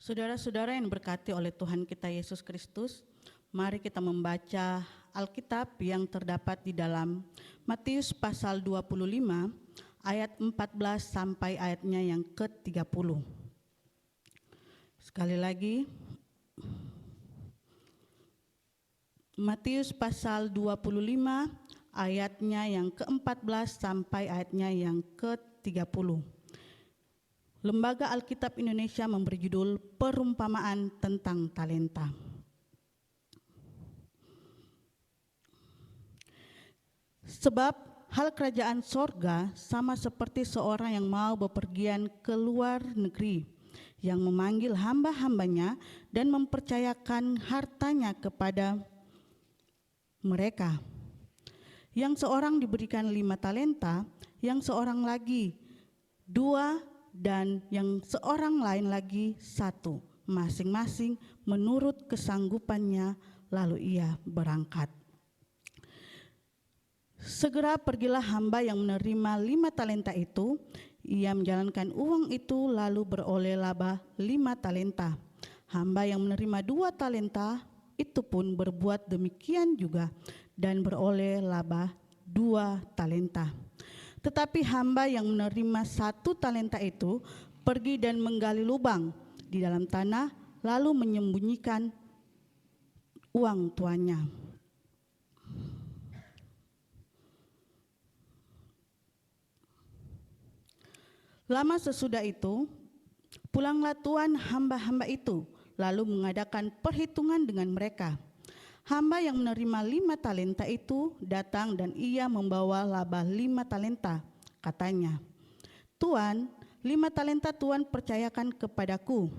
Saudara-saudara yang berkati oleh Tuhan kita Yesus Kristus, mari kita membaca Alkitab yang terdapat di dalam Matius pasal 25 ayat 14 sampai ayatnya yang ke-30. Sekali lagi, Matius pasal 25 ayatnya yang ke-14 sampai ayatnya yang ke-30. Lembaga Alkitab Indonesia memberi judul Perumpamaan tentang Talenta. Sebab hal kerajaan sorga sama seperti seorang yang mau bepergian ke luar negeri, yang memanggil hamba-hambanya dan mempercayakan hartanya kepada mereka. Yang seorang diberikan 5 talenta, yang seorang lagi 2, dan yang seorang lain lagi 1, masing-masing menurut kesanggupannya, lalu ia berangkat. Segera pergilah hamba yang menerima 5 talenta itu, ia menjalankan uang itu lalu beroleh laba 5 talenta. Hamba yang menerima 2 talenta itu pun berbuat demikian juga dan beroleh laba 2 talenta. Tetapi hamba yang menerima 1 talenta itu pergi dan menggali lubang di dalam tanah, lalu menyembunyikan uang tuannya. Lama sesudah itu, pulanglah tuan hamba-hamba itu, lalu mengadakan perhitungan dengan mereka. Hamba yang menerima 5 talenta itu datang dan ia membawa laba 5 talenta. Katanya, "Tuan, 5 talenta Tuan percayakan kepadaku.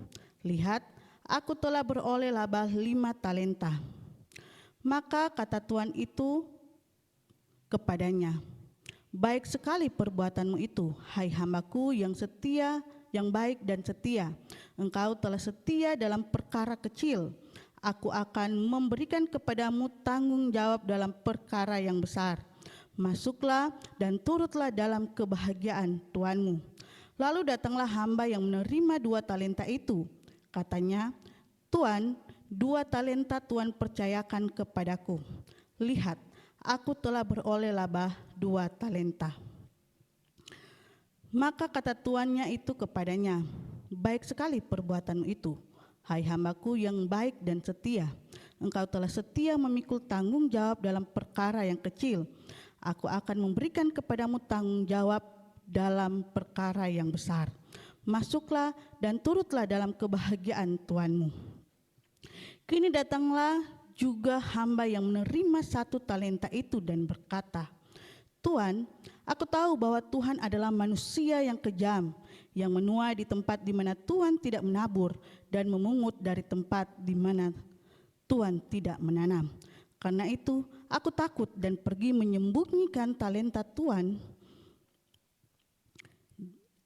Lihat, aku telah beroleh laba 5 talenta." Maka kata tuan itu kepadanya, "Baik sekali perbuatanmu itu, hai hambaku yang setia, yang baik dan setia. Engkau telah setia dalam perkara kecil. Aku akan memberikan kepadamu tanggung jawab dalam perkara yang besar. Masuklah dan turutlah dalam kebahagiaan tuanmu." Lalu datanglah hamba yang menerima 2 talenta itu. Katanya, "Tuan, 2 talenta Tuan percayakan kepadaku. Lihat, aku telah beroleh laba 2 talenta." Maka kata tuannya itu kepadanya, "Baik sekali perbuatanmu itu, hai hambaku yang baik dan setia. Engkau telah setia memikul tanggung jawab dalam perkara yang kecil. Aku akan memberikan kepadamu tanggung jawab dalam perkara yang besar. Masuklah dan turutlah dalam kebahagiaan tuanmu." Kini datanglah juga hamba yang menerima 1 talenta itu dan berkata, "Tuan, aku tahu bahwa Tuhan adalah manusia yang kejam, yang menuai di tempat di mana Tuhan tidak menabur dan memungut dari tempat di mana Tuhan tidak menanam. Karena itu aku takut dan pergi menyembunyikan talenta Tuhan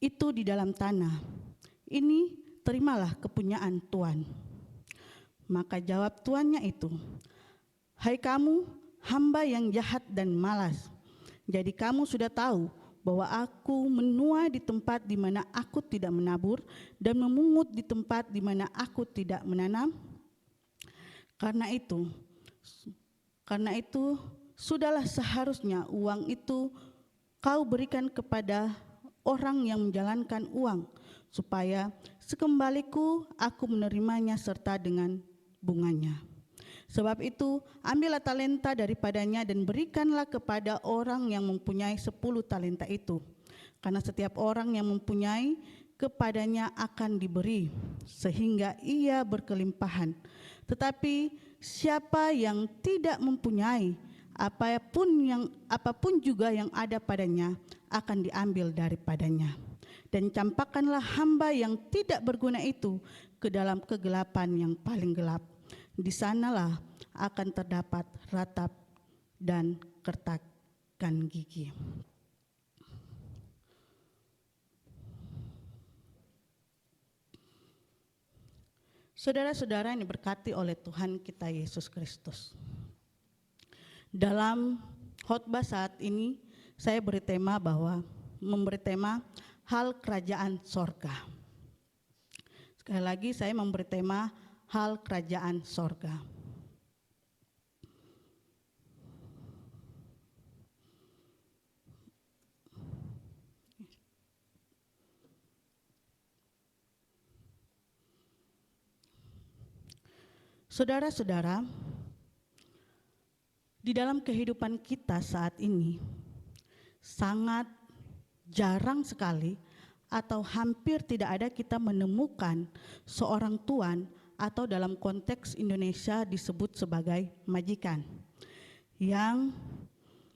itu di dalam tanah. Ini terimalah kepunyaan Tuan." Maka jawab tuannya itu, "Hai kamu, hamba yang jahat dan malas. Jadi kamu sudah tahu bahwa aku menuai di tempat di mana aku tidak menabur dan memungut di tempat di mana aku tidak menanam. Karena itu sudahlah seharusnya uang itu kau berikan kepada orang yang menjalankan uang, supaya sekembaliku aku menerimanya serta dengan bunganya. Sebab itu ambillah talenta daripadanya dan berikanlah kepada orang yang mempunyai 10 talenta itu. Karena setiap orang yang mempunyai, kepadanya akan diberi, sehingga ia berkelimpahan. Tetapi siapa yang tidak mempunyai, apapun juga yang ada padanya akan diambil daripadanya. Dan campakkanlah hamba yang tidak berguna itu ke dalam kegelapan yang paling gelap. Di sanalah akan terdapat ratap dan kertakan gigi." Saudara-saudara yang diberkati oleh Tuhan kita Yesus Kristus, dalam khotbah saat ini saya memberi tema hal kerajaan sorga. Sekali lagi saya memberi tema hal kerajaan sorga. Saudara-saudara, di dalam kehidupan kita saat ini sangat jarang sekali atau hampir tidak ada kita menemukan seorang tuan atau dalam konteks Indonesia disebut sebagai majikan yang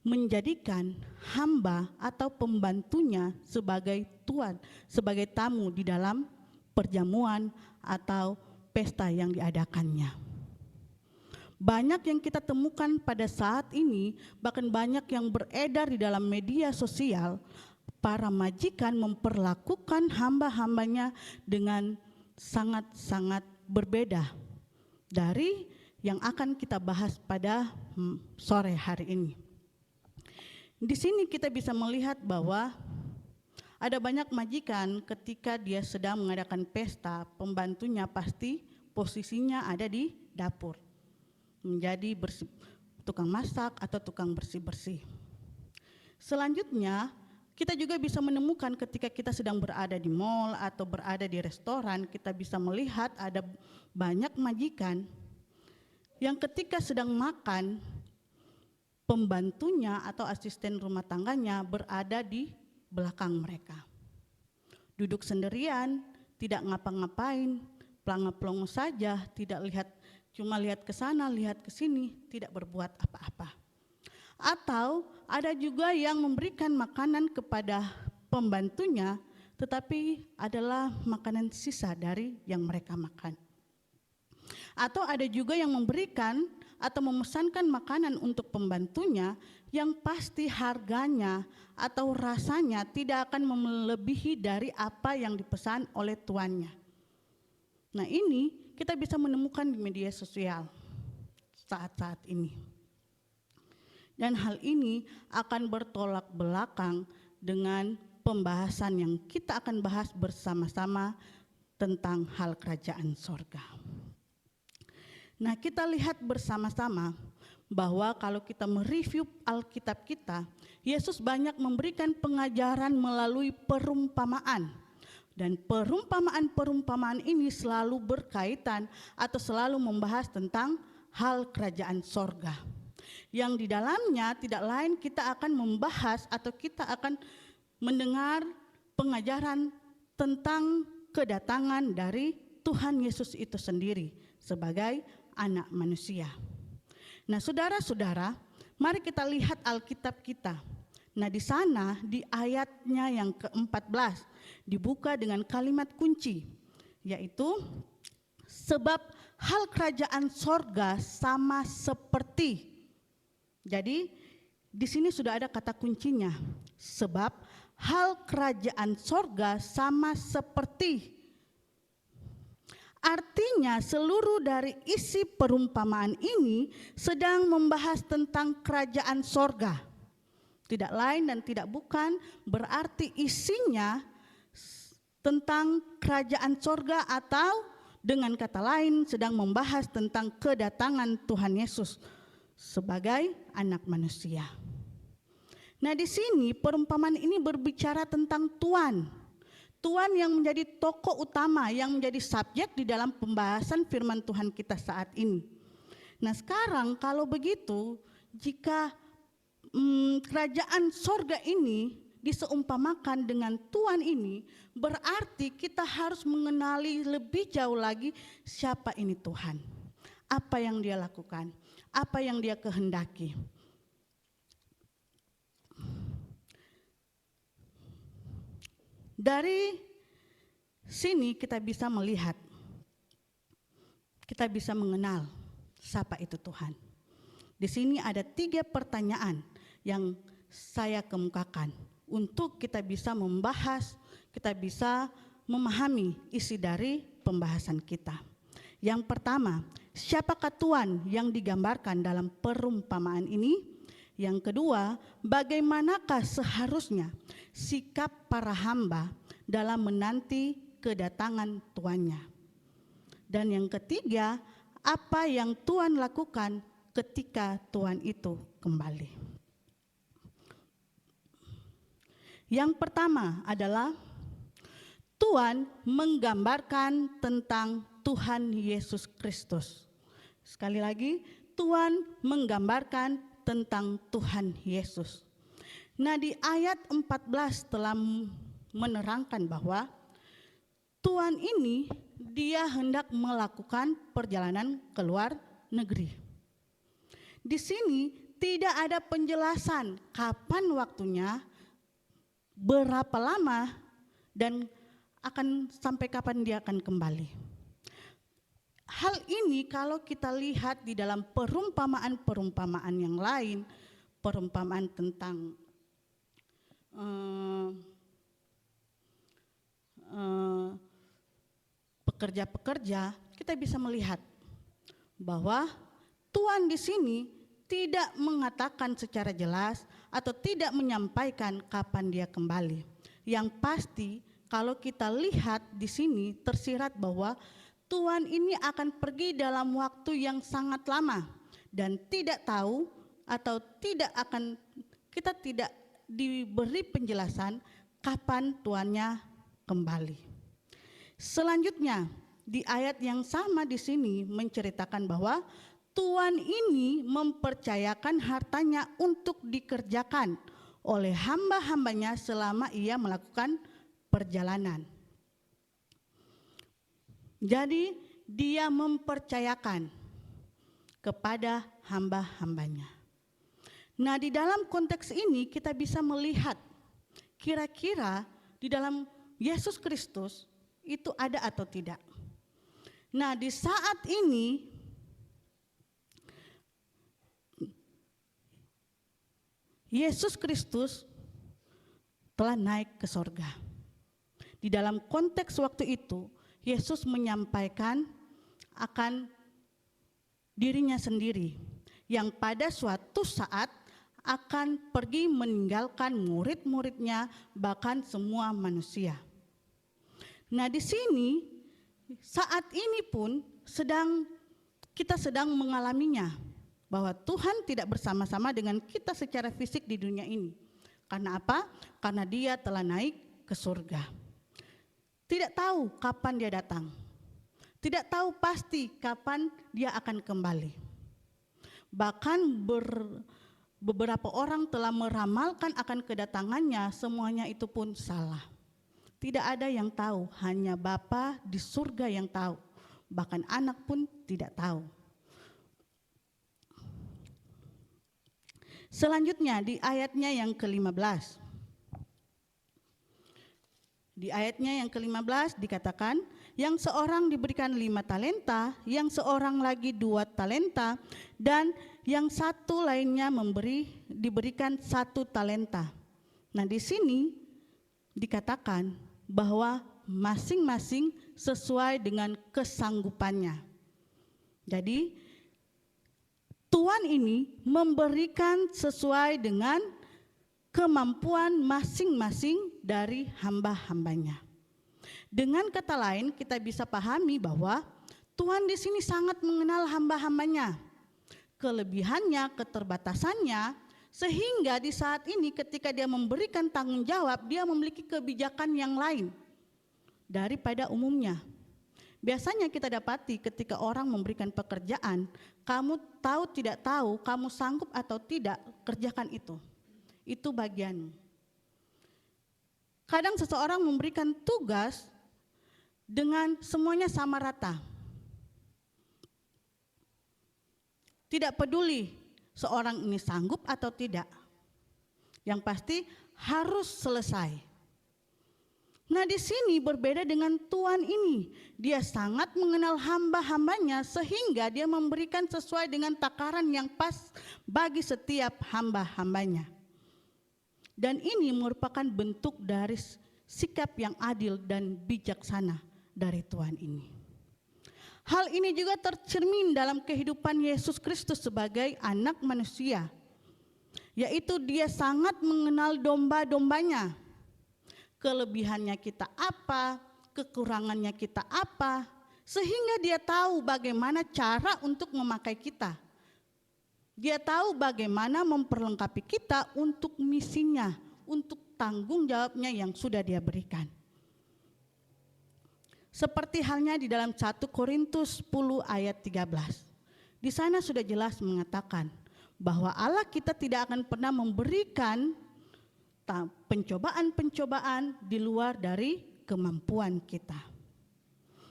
menjadikan hamba atau pembantunya sebagai tuan, sebagai tamu di dalam perjamuan atau pesta yang diadakannya. Banyak yang kita temukan pada saat ini, bahkan banyak yang beredar di dalam media sosial, para majikan memperlakukan hamba-hambanya dengan sangat-sangat berbeda dari yang akan kita bahas pada sore hari ini. Di sini kita bisa melihat bahwa ada banyak majikan ketika dia sedang mengadakan pesta, pembantunya pasti posisinya ada di dapur, menjadi tukang masak atau tukang bersih-bersih. Selanjutnya, kita juga bisa menemukan ketika kita sedang berada di mall atau berada di restoran, kita bisa melihat ada banyak majikan yang ketika sedang makan, pembantunya atau asisten rumah tangganya berada di belakang mereka. Duduk sendirian, tidak ngapa-ngapain, pelongo saja, tidak lihat, cuma lihat ke sana, lihat ke sini, tidak berbuat apa-apa. Atau ada juga yang memberikan makanan kepada pembantunya, tetapi adalah makanan sisa dari yang mereka makan. Atau ada juga yang memberikan atau memesankan makanan untuk pembantunya yang pasti harganya atau rasanya tidak akan melebihi dari apa yang dipesan oleh tuannya. Nah, ini kita bisa menemukan di media sosial saat-saat ini. Dan hal ini akan bertolak belakang dengan pembahasan yang kita akan bahas bersama-sama tentang hal kerajaan sorga. Nah, kita lihat bersama-sama bahwa kalau kita mereview Alkitab kita, Yesus banyak memberikan pengajaran melalui perumpamaan. Dan perumpamaan-perumpamaan ini selalu berkaitan atau selalu membahas tentang hal kerajaan sorga. Yang di dalamnya tidak lain kita akan membahas atau kita akan mendengar pengajaran tentang kedatangan dari Tuhan Yesus itu sendiri sebagai anak manusia. Nah, saudara-saudara, mari kita lihat Alkitab kita. Nah, di sana di ayatnya yang ke-14 dibuka dengan kalimat kunci, yaitu sebab hal kerajaan sorga sama seperti. Jadi di sini sudah ada kata kuncinya, sebab hal kerajaan sorga sama seperti. Artinya seluruh dari isi perumpamaan ini sedang membahas tentang kerajaan sorga. Tidak lain dan tidak bukan berarti isinya tentang kerajaan sorga atau dengan kata lain sedang membahas tentang kedatangan Tuhan Yesus sebagai anak manusia. Nah, di sini perumpamaan ini berbicara tentang Tuan. Tuan yang menjadi tokoh utama, yang menjadi subjek di dalam pembahasan firman Tuhan kita saat ini. Nah, sekarang kalau begitu, jika kerajaan sorga ini diseumpamakan dengan Tuan ini, berarti kita harus mengenali lebih jauh lagi siapa ini Tuhan. Apa yang dia lakukan, apa yang dia kehendaki. Dari sini kita bisa melihat, kita bisa mengenal siapa itu Tuhan. Di sini ada 3 pertanyaan yang saya kemukakan untuk kita bisa membahas, kita bisa memahami isi dari pembahasan kita. Yang pertama, siapakah Tuhan yang digambarkan dalam perumpamaan ini? Yang kedua, bagaimanakah seharusnya sikap para hamba dalam menanti kedatangan tuannya? Dan yang ketiga, apa yang Tuhan lakukan ketika Tuhan itu kembali. Yang pertama adalah Tuhan menggambarkan tentang Tuhan Yesus Kristus. Sekali lagi, Tuhan menggambarkan tentang Tuhan Yesus. Nah, di ayat 14 telah menerangkan bahwa Tuhan ini dia hendak melakukan perjalanan ke luar negeri. Di sini tidak ada penjelasan kapan waktunya, berapa lama, dan akan sampai kapan dia akan kembali. Hal ini kalau kita lihat di dalam perumpamaan-perumpamaan yang lain, perumpamaan tentang pekerja-pekerja, kita bisa melihat bahwa Tuhan di sini tidak mengatakan secara jelas atau tidak menyampaikan kapan dia kembali. Yang pasti kalau kita lihat di sini tersirat bahwa Tuhan ini akan pergi dalam waktu yang sangat lama dan tidak tahu atau kita tidak diberi penjelasan kapan Tuhannya kembali. Selanjutnya di ayat yang sama di sini menceritakan bahwa Tuhan ini mempercayakan hartanya untuk dikerjakan oleh hamba-hambanya selama ia melakukan perjalanan. Jadi dia mempercayakan kepada hamba-hambanya. Nah, di dalam konteks ini kita bisa melihat kira-kira di dalam Yesus Kristus itu ada atau tidak. Nah, di saat ini Yesus Kristus telah naik ke sorga. Di dalam konteks waktu itu, Yesus menyampaikan akan dirinya sendiri yang pada suatu saat akan pergi meninggalkan murid-muridnya, bahkan semua manusia. Nah, di sini saat ini pun kita sedang mengalaminya, bahwa Tuhan tidak bersama-sama dengan kita secara fisik di dunia ini. Karena apa? Karena dia telah naik ke surga. Tidak tahu kapan dia datang. Tidak tahu pasti kapan dia akan kembali. Bahkan beberapa orang telah meramalkan akan kedatangannya, semuanya itu pun salah. Tidak ada yang tahu, hanya Bapa di surga yang tahu. Bahkan anak pun tidak tahu. Selanjutnya di ayatnya yang ke-15. Di ayatnya yang ke-15 dikatakan, yang seorang diberikan 5 talenta, yang seorang lagi 2 talenta, dan yang satu lainnya diberikan 1 talenta. Nah, di sini dikatakan bahwa masing-masing sesuai dengan kesanggupannya. Jadi Tuhan ini memberikan sesuai dengan kemampuan masing-masing dari hamba-hambanya. Dengan kata lain, kita bisa pahami bahwa Tuhan di sini sangat mengenal hamba-hambanya, kelebihannya, keterbatasannya, sehingga di saat ini ketika dia memberikan tanggung jawab, dia memiliki kebijakan yang lain daripada umumnya. Biasanya kita dapati ketika orang memberikan pekerjaan, kamu tahu tidak tahu, kamu sanggup atau tidak, kerjakan itu. Itu bagianmu. Kadang seseorang memberikan tugas dengan semuanya sama rata. Tidak peduli seorang ini sanggup atau tidak. Yang pasti harus selesai. Nah, di sini berbeda dengan Tuhan ini. Dia sangat mengenal hamba-hambanya sehingga dia memberikan sesuai dengan takaran yang pas bagi setiap hamba-hambanya. Dan ini merupakan bentuk dari sikap yang adil dan bijaksana dari Tuhan ini. Hal ini juga tercermin dalam kehidupan Yesus Kristus sebagai anak manusia, yaitu dia sangat mengenal domba-dombanya. Kelebihannya kita apa, kekurangannya kita apa, Sehingga dia tahu bagaimana cara untuk memakai kita. Dia tahu bagaimana memperlengkapi kita untuk misinya, untuk tanggung jawabnya yang sudah dia berikan. Seperti halnya di dalam 1 Korintus 10 ayat 13. Di sana sudah jelas mengatakan bahwa Allah kita tidak akan pernah memberikan pencobaan-pencobaan di luar dari kemampuan kita.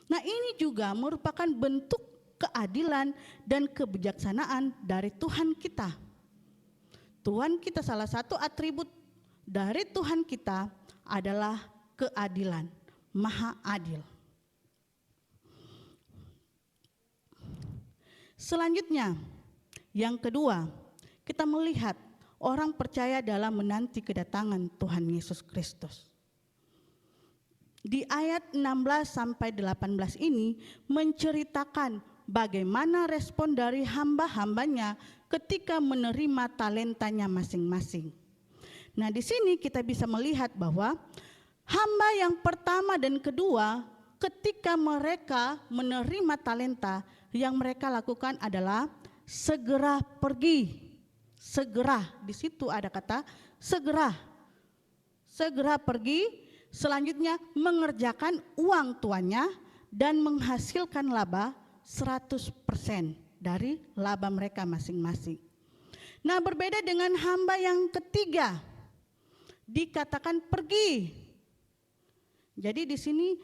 Nah, ini juga merupakan bentuk keadilan dan kebijaksanaan dari Tuhan kita. Tuhan kita, salah satu atribut dari Tuhan kita adalah keadilan, Maha Adil. Selanjutnya, yang kedua, kita melihat orang percaya dalam menanti kedatangan Tuhan Yesus Kristus. Di ayat 16 sampai 18 ini menceritakan bagaimana respon dari hamba-hambanya ketika menerima talentanya masing-masing. Nah, di sini kita bisa melihat bahwa hamba yang pertama dan kedua ketika mereka menerima talenta, yang mereka lakukan adalah segera pergi. Segera, di situ ada kata segera. Segera pergi, selanjutnya mengerjakan uang tuannya dan menghasilkan laba 100% dari laba mereka masing-masing. Nah, berbeda dengan hamba yang ketiga, dikatakan pergi. Jadi di sini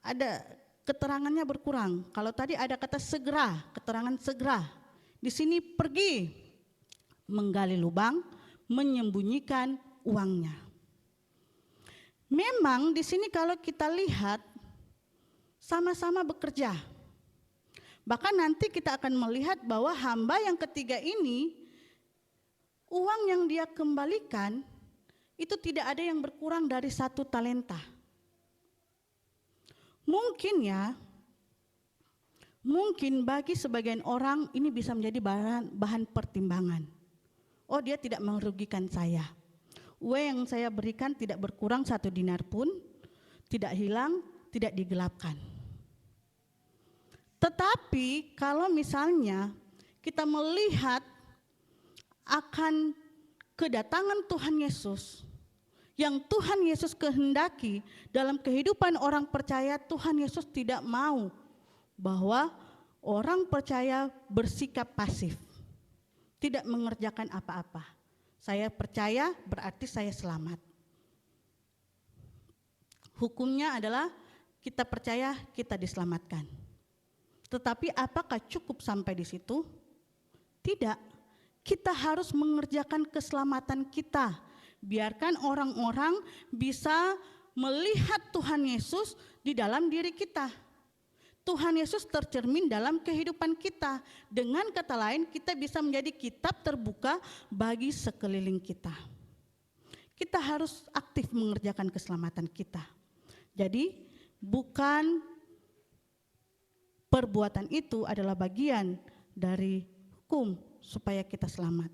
ada keterangannya berkurang. Kalau tadi ada kata segera, keterangan segera. Di sini pergi, menggali lubang, menyembunyikan uangnya. Memang di sini kalau kita lihat sama-sama bekerja. Bahkan nanti kita akan melihat bahwa hamba yang ketiga ini, uang yang dia kembalikan itu tidak ada yang berkurang dari 1 talenta. Mungkin bagi sebagian orang ini bisa menjadi bahan pertimbangan. Oh, dia tidak merugikan saya. Uang yang saya berikan tidak berkurang 1 dinar pun, tidak hilang, tidak digelapkan. Tetapi kalau misalnya kita melihat akan kedatangan Tuhan Yesus, yang Tuhan Yesus kehendaki dalam kehidupan orang percaya, Tuhan Yesus tidak mau bahwa orang percaya bersikap pasif, tidak mengerjakan apa-apa. Saya percaya berarti saya selamat. Hukumnya adalah kita percaya kita diselamatkan. Tetapi apakah cukup sampai di situ? Tidak. Kita harus mengerjakan keselamatan kita. Biarkan orang-orang bisa melihat Tuhan Yesus di dalam diri kita. Tuhan Yesus tercermin dalam kehidupan kita. Dengan kata lain, kita bisa menjadi kitab terbuka bagi sekeliling kita. Kita harus aktif mengerjakan keselamatan kita. Jadi, bukan perbuatan itu adalah bagian dari hukum supaya kita selamat.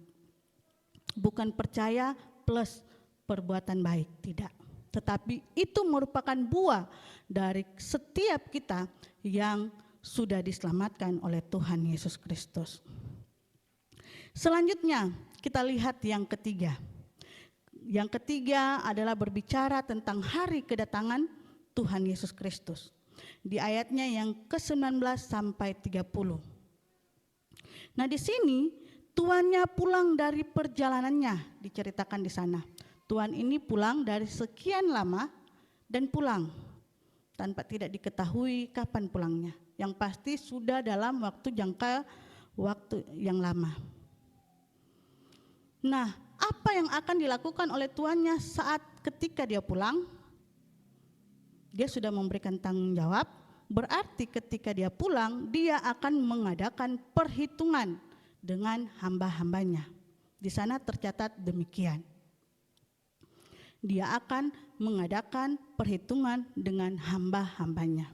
Bukan percaya plus perbuatan baik, tidak. Tetapi itu merupakan buah dari setiap kita yang sudah diselamatkan oleh Tuhan Yesus Kristus. Selanjutnya kita lihat yang ketiga. Yang ketiga adalah berbicara tentang hari kedatangan Tuhan Yesus Kristus. Di ayatnya yang ke-19 sampai 30. Nah, di sini tuannya pulang dari perjalanannya, diceritakan di sana. Tuan ini pulang dari sekian lama dan pulang tanpa tidak diketahui kapan pulangnya. Yang pasti sudah dalam jangka waktu yang lama. Nah, apa yang akan dilakukan oleh tuannya saat ketika dia pulang? Dia sudah memberikan tanggung jawab, berarti ketika dia pulang, dia akan mengadakan perhitungan dengan hamba-hambanya. Di sana tercatat demikian. Dia akan mengadakan perhitungan dengan hamba-hambanya.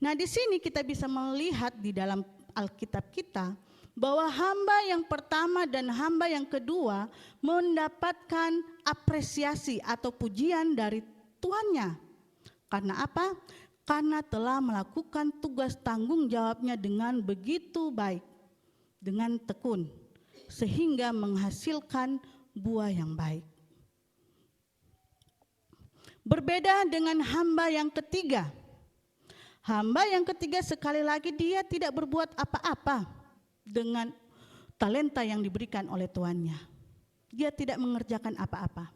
Nah, di sini kita bisa melihat di dalam Alkitab kita bahwa hamba yang pertama dan hamba yang kedua mendapatkan apresiasi atau pujian dari tuannya. Karena apa? karena telah melakukan tugas tanggung jawabnya dengan begitu baik, dengan tekun, sehingga menghasilkan buah yang baik. Berbeda dengan hamba yang ketiga. Hamba yang ketiga sekali lagi dia tidak berbuat apa-apa dengan talenta yang diberikan oleh tuannya. Dia tidak mengerjakan apa-apa.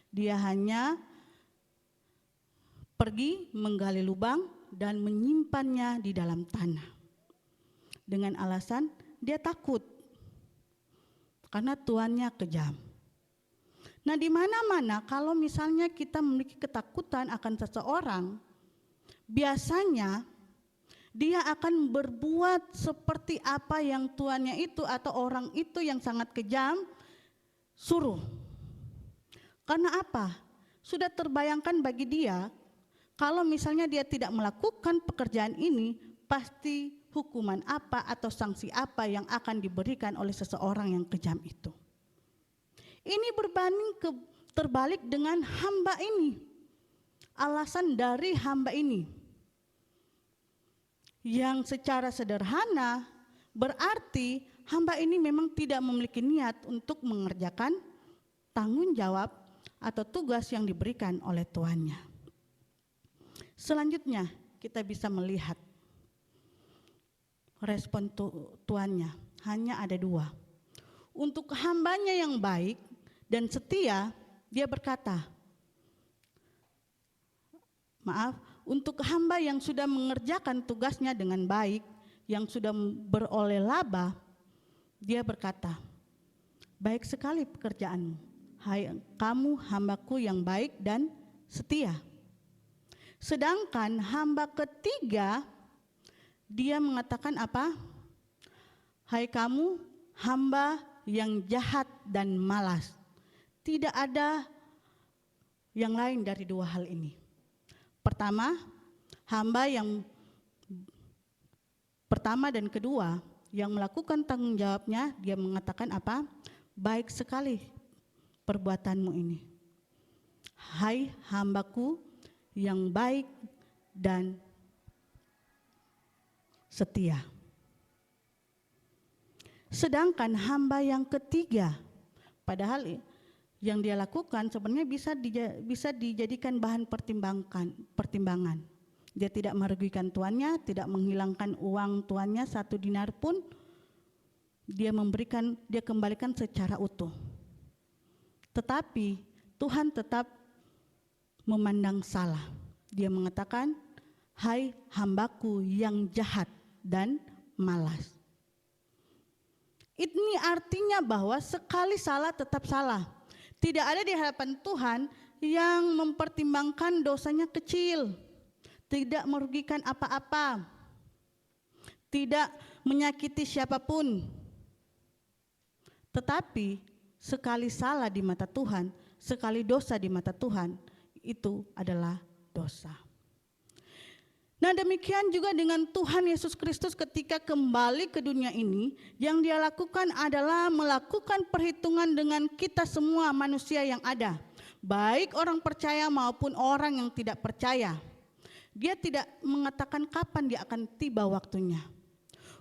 Dia hanya pergi menggali lubang dan menyimpannya di dalam tanah. Dengan alasan dia takut karena tuannya kejam. Nah, di mana-mana kalau misalnya kita memiliki ketakutan akan seseorang, biasanya dia akan berbuat seperti apa yang tuannya itu atau orang itu yang sangat kejam suruh. Karena apa? Sudah terbayangkan bagi dia, kalau misalnya dia tidak melakukan pekerjaan ini, pasti hukuman apa atau sanksi apa yang akan diberikan oleh seseorang yang kejam itu. Ini berbanding terbalik dengan hamba ini. Alasan dari hamba ini yang secara sederhana berarti hamba ini memang tidak memiliki niat untuk mengerjakan tanggung jawab atau tugas yang diberikan oleh tuannya. Selanjutnya kita bisa melihat respon tuannya, hanya ada dua. Untuk hambanya yang baik dan setia, dia berkata, untuk hamba yang sudah mengerjakan tugasnya dengan baik, yang sudah beroleh laba, dia berkata, baik sekali pekerjaanmu, hai kamu hambaku yang baik dan setia. Sedangkan hamba ketiga, dia mengatakan apa? Hai kamu hamba yang jahat dan malas. Tidak ada yang lain dari dua hal ini. Pertama, hamba yang pertama dan kedua yang melakukan tanggung jawabnya, dia mengatakan apa? Baik sekali perbuatanmu ini. Hai hambaku yang baik dan setia. Sedangkan hamba yang ketiga, padahal yang dia lakukan sebenarnya bisa dijadikan bahan pertimbangan. Dia tidak merugikan tuannya, tidak menghilangkan uang tuannya 1 dinar pun, dia kembalikan secara utuh. Tetapi Tuhan tetap memandang salah. Dia mengatakan, hai hambaku yang jahat dan malas. Ini artinya bahwa sekali salah tetap salah. Tidak ada di hadapan Tuhan yang mempertimbangkan dosanya kecil, tidak merugikan apa-apa, tidak menyakiti siapapun. Tetapi sekali salah di mata Tuhan, sekali dosa di mata Tuhan, itu adalah dosa. Nah, demikian juga dengan Tuhan Yesus Kristus ketika kembali ke dunia ini, yang dia lakukan adalah melakukan perhitungan dengan kita semua manusia yang ada, baik orang percaya maupun orang yang tidak percaya. Dia tidak mengatakan kapan dia akan tiba waktunya.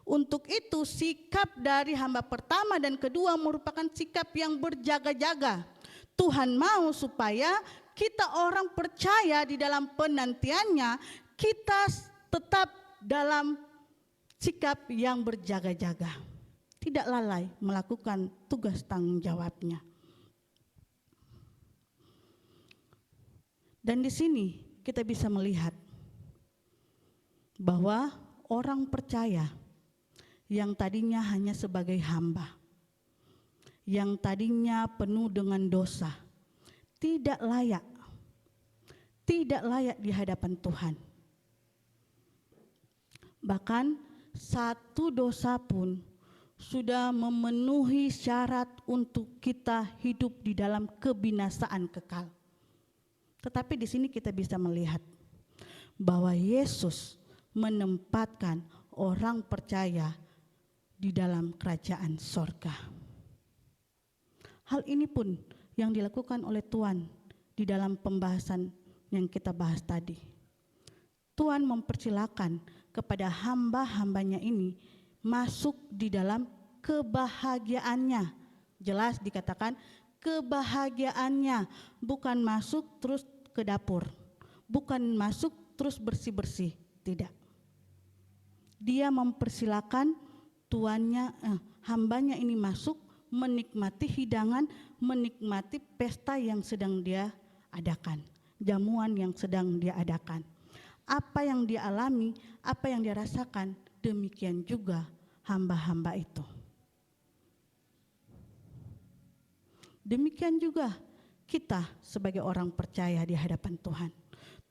Untuk itu sikap dari hamba pertama dan kedua merupakan sikap yang berjaga-jaga. Tuhan mau supaya kita orang percaya di dalam penantiannya, kita tetap dalam sikap yang berjaga-jaga, tidak lalai melakukan tugas tanggung jawabnya. Dan di sini kita bisa melihat bahwa orang percaya yang tadinya hanya sebagai hamba, yang tadinya penuh dengan dosa, tidak layak di hadapan Tuhan. Bahkan satu dosa pun sudah memenuhi syarat untuk kita hidup di dalam kebinasaan kekal. Tetapi di sini kita bisa melihat bahwa Yesus menempatkan orang percaya di dalam kerajaan sorga. Hal ini pun yang dilakukan oleh Tuhan di dalam pembahasan yang kita bahas tadi. Tuhan mempersilakan kepada hamba-hambanya ini masuk di dalam kebahagiaannya. Jelas dikatakan kebahagiaannya, bukan masuk terus ke dapur, bukan masuk terus bersih-bersih, tidak. Dia mempersilakan hambanya ini masuk, menikmati hidangan, menikmati pesta yang sedang dia adakan, jamuan yang sedang dia adakan. Apa yang dia alami, apa yang dia rasakan, demikian juga hamba-hamba itu. Demikian juga kita sebagai orang percaya di hadapan Tuhan.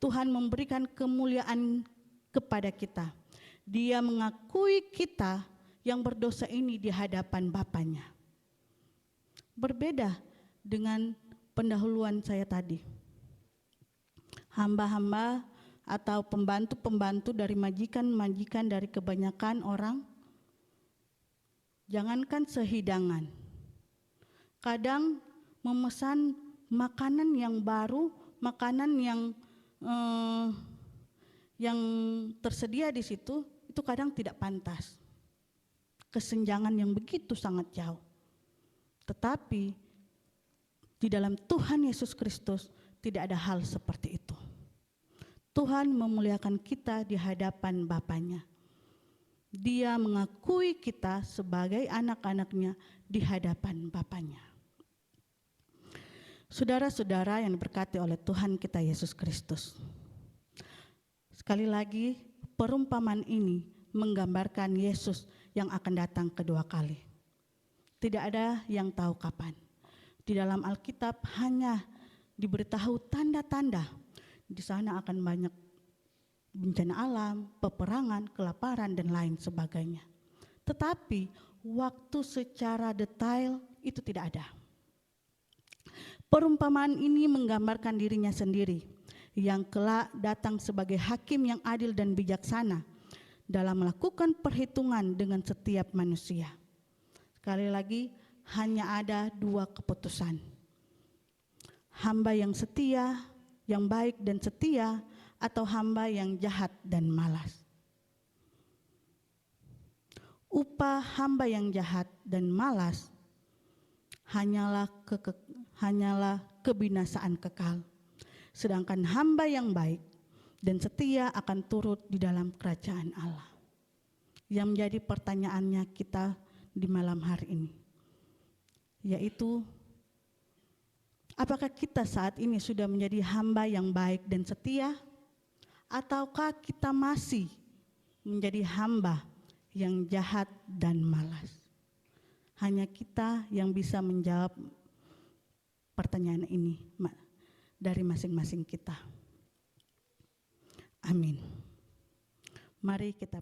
Tuhan memberikan kemuliaan kepada kita. Dia mengakui kita yang berdosa ini di hadapan Bapanya. Berbeda dengan pendahuluan saya tadi. Hamba-hamba atau pembantu-pembantu dari majikan-majikan dari kebanyakan orang, jangankan sehidangan, kadang memesan makanan yang baru, makanan yang tersedia di situ, itu kadang tidak pantas. Kesenjangan yang begitu sangat jauh. Tetapi di dalam Tuhan Yesus Kristus tidak ada hal seperti itu. Tuhan memuliakan kita di hadapan Bapanya. Dia mengakui kita sebagai anak-anaknya di hadapan Bapanya. Saudara-saudara yang diberkati oleh Tuhan kita Yesus Kristus. Sekali lagi, perumpamaan ini menggambarkan Yesus yang akan datang kedua kali. Tidak ada yang tahu kapan. Di dalam Alkitab hanya diberitahu tanda-tanda. Di sana akan banyak bencana alam, peperangan, kelaparan, dan lain sebagainya. Tetapi waktu secara detail itu tidak ada. Perumpamaan ini menggambarkan dirinya sendiri yang kelak datang sebagai hakim yang adil dan bijaksana dalam melakukan perhitungan dengan setiap manusia. Sekali lagi, hanya ada dua keputusan. Hamba yang setia, yang baik dan setia, atau hamba yang jahat dan malas. Upah hamba yang jahat dan malas hanyalah kebinasaan kekal. Sedangkan hamba yang baik dan setia akan turut di dalam kerajaan Allah. Yang menjadi pertanyaannya kita di malam hari ini, yaitu apakah kita saat ini sudah menjadi hamba yang baik dan setia, ataukah kita masih menjadi hamba yang jahat dan malas? Hanya kita yang bisa menjawab pertanyaan ini dari masing-masing kita. Amin. Mari kita